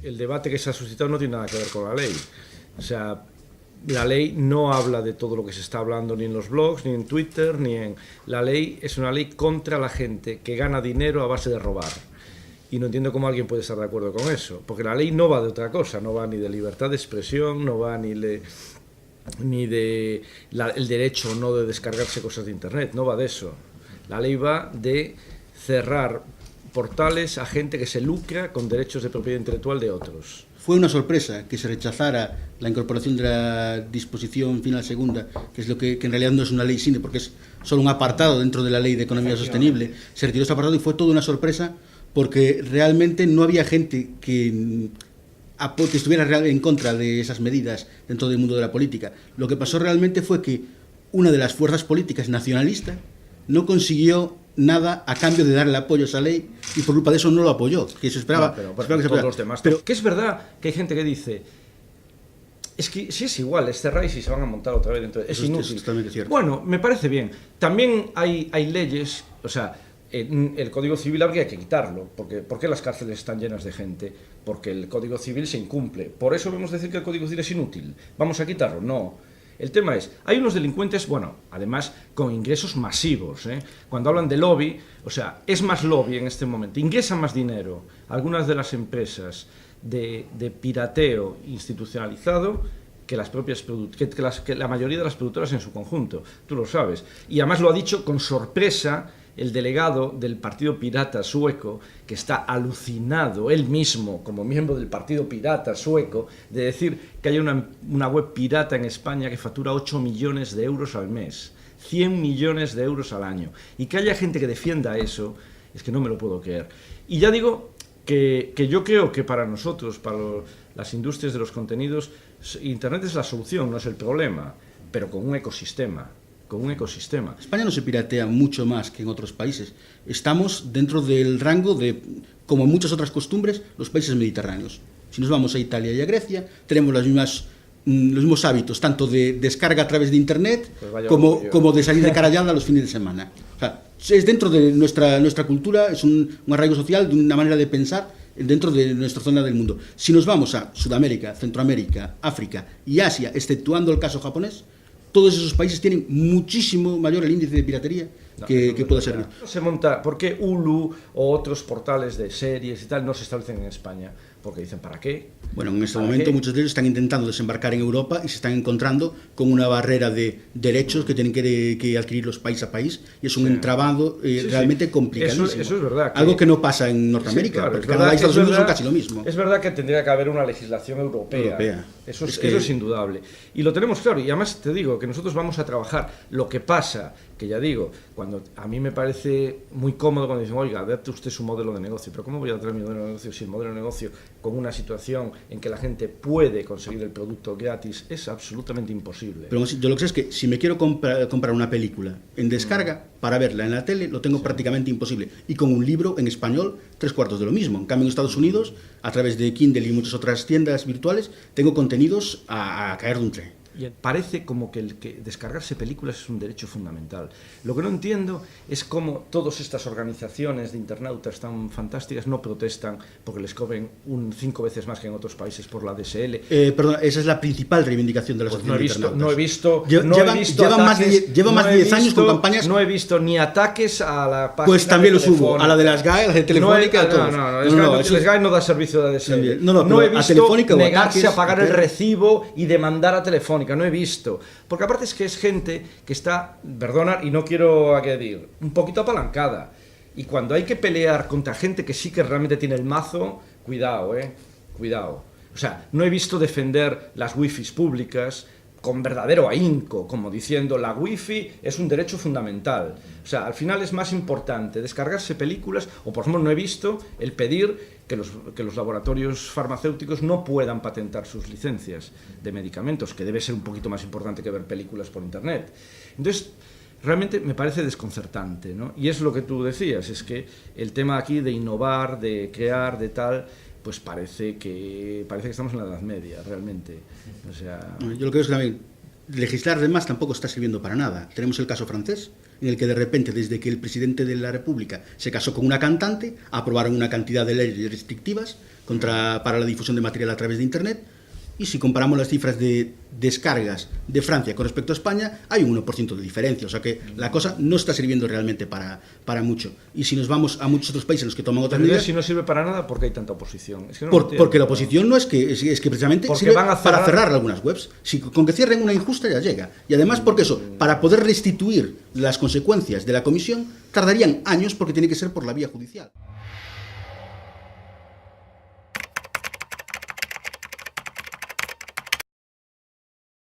el debate que se ha suscitado no tiene nada que ver con la ley. O sea, la ley no habla de todo lo que se está hablando ni en los blogs, ni en Twitter, ni en... La ley es una ley contra la gente que gana dinero a base de robar. Y no entiendo cómo alguien puede estar de acuerdo con eso, porque la ley no va de otra cosa, no va ni de libertad de expresión, no va ni de el derecho o no de descargarse cosas de internet, no va de eso. La ley va de cerrar portales a gente que se lucra con derechos de propiedad intelectual de otros. Fue una sorpresa que se rechazara la incorporación de la disposición final segunda, que es lo que en realidad no es una ley SINE, porque es solo un apartado dentro de la ley de economía sostenible. Se retiró ese apartado y fue toda una sorpresa porque realmente no había gente que estuviera en contra de esas medidas dentro del mundo de la política. Lo que pasó realmente fue que una de las fuerzas políticas nacionalistas no consiguió nada a cambio de darle apoyo a esa ley y por culpa de eso no lo apoyó, que se esperaba, todos los demás. Pero que es verdad que hay gente que dice, es que si es igual, es cerrar y si se van a montar otra vez dentro, es inútil. Es totalmente cierto. Bueno, me parece bien. También hay leyes, o sea, el Código Civil habría que quitarlo. ¿Por qué las cárceles están llenas de gente? Porque el Código Civil se incumple. Por eso vamos a decir que el Código Civil es inútil. ¿Vamos a quitarlo? No. El tema es, hay unos delincuentes, bueno, además con ingresos masivos, ¿eh? Cuando hablan de lobby, o sea, es más lobby en este momento, ingresan más dinero algunas de las empresas de pirateo institucionalizado que las propias que la mayoría de las productoras en su conjunto, tú lo sabes. Y además lo ha dicho con sorpresa el delegado del Partido Pirata sueco, que está alucinado él mismo, como miembro del Partido Pirata sueco, de decir que hay una web pirata en España que factura 8 millones de euros al mes, 100 millones de euros al año. Y que haya gente que defienda eso, es que no me lo puedo creer. Y ya digo que yo creo que para nosotros, para las industrias de los contenidos, Internet es la solución, no es el problema, pero con un ecosistema. España no se piratea mucho más que en otros países. Estamos dentro del rango de, como muchas otras costumbres, los países mediterráneos. Si nos vamos a Italia y a Grecia, tenemos los mismos hábitos, tanto de descarga a través de Internet como de salir de carallada los fines de semana. O sea, es dentro de nuestra cultura, es un arraigo social, de una manera de pensar dentro de nuestra zona del mundo. Si nos vamos a Sudamérica, Centroamérica, África y Asia, exceptuando el caso japonés, todos esos países tienen muchísimo mayor el índice de piratería que pueda ser. No se monta, ¿por qué Hulu o otros portales de series y tal no se establecen en España? Porque dicen, ¿para qué? Bueno, en este momento muchos de ellos están intentando desembarcar en Europa y se están encontrando con una barrera de derechos que tienen que adquirirlos país a país y es un entramado realmente complicadísimo. Eso es verdad. Algo que no pasa en Norteamérica, claro, porque Canadá y Estados Unidos son casi lo mismo. Es verdad que tendría que haber una legislación europea. Eso es indudable. Y lo tenemos claro. Y además te digo que nosotros vamos a trabajar. Lo que pasa, que ya digo, cuando a mí me parece muy cómodo cuando dicen, oiga, adapte usted su modelo de negocio. Pero ¿cómo voy a adaptar mi modelo de negocio si el modelo de negocio con una situación en que la gente puede conseguir el producto gratis es absolutamente imposible? Pero yo lo que sé es que si me quiero comprar una película en descarga para verla en la tele, lo tengo prácticamente imposible. Y con un libro en español, 3/4 de lo mismo. En cambio, en Estados Unidos, a través de Kindle y muchas otras tiendas virtuales, tengo contenidos a caer de un tren. Y parece como que descargarse películas es un derecho fundamental. Lo que no entiendo es cómo todas estas organizaciones de internautas tan fantásticas no protestan porque les cobren 5 veces más que en otros países por la DSL. Perdón, esa es la principal reivindicación de la asociación de internautas. Llevan más de 10 años con campañas. No he visto ni ataques a la página. Pues también los hubo, a la de las GAE, a la de Telefónica, a todos. Les GAE no da servicio de ADSL. No he visto negarse a pagar el recibo y demandar a Telefónica. No he visto, porque aparte es que es gente que está, perdona, y no quiero agredir, un poquito apalancada, y cuando hay que pelear contra gente que sí que realmente tiene el mazo, cuidado, cuidado. O sea, no he visto defender las wifis públicas con verdadero ahínco, como diciendo la wifi es un derecho fundamental. O sea, al final es más importante descargarse películas, o por ejemplo no he visto el pedir que los laboratorios farmacéuticos no puedan patentar sus licencias de medicamentos, que debe ser un poquito más importante que ver películas por internet. Entonces, realmente me parece desconcertante, ¿no? Y es lo que tú decías, es que el tema aquí de innovar, de crear, de tal, pues parece que estamos en la Edad Media, realmente. O sea... Yo lo que creo es que también legislar además tampoco está sirviendo para nada. Tenemos el caso francés, en el que de repente, desde que el presidente de la República se casó con una cantante, aprobaron una cantidad de leyes restrictivas para la difusión de material a través de Internet. Y si comparamos las cifras de descargas de Francia con respecto a España, hay un 1% de diferencia. O sea que la cosa no está sirviendo realmente para mucho. Y si nos vamos a muchos otros países en los que toman otras medidas... Si no sirve para nada, ¿por qué hay tanta oposición? Es que porque la oposición no es que precisamente porque sirve para cerrar algunas webs. Con que cierren una injusta ya llega. Y además porque eso, para poder restituir las consecuencias de la comisión, tardarían años porque tiene que ser por la vía judicial.